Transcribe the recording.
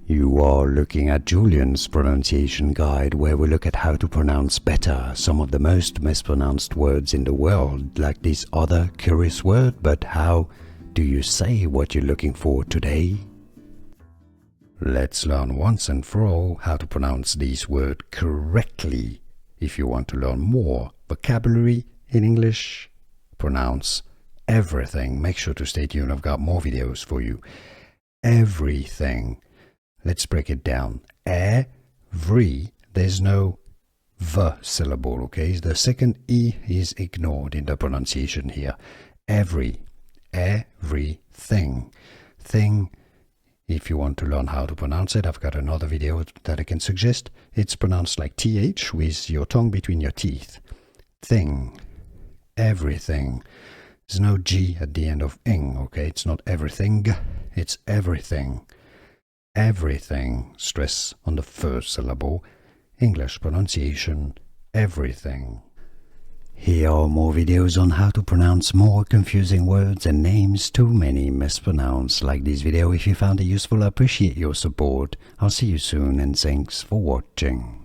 You are looking at Julian's pronunciation guide, where we look at how to pronounce better some of the most mispronounced words in the world, like this other curious word. But how do you say what you're looking for today? Let's learn once and for all how to pronounce this word correctly. If you want to learn more vocabulary in English, pronounce everything. Make sure to stay tuned, I've got more videos for you. Everything. Let's break it down. Every, there's no V syllable, okay? The second E is ignored in the pronunciation here. Everything. Thing, if you want to learn how to pronounce it, I've got another video that I can suggest. It's pronounced like TH with your tongue between your teeth. Thing. Everything. There's no G at the end of ing, okay? It's not everything, it's everything. Everything. Stress on the first syllable. English pronunciation, everything. Here are more videos on how to pronounce more confusing words and names too many mispronounced. Like this video if you found it useful. I appreciate your support. I'll see you soon and thanks for watching.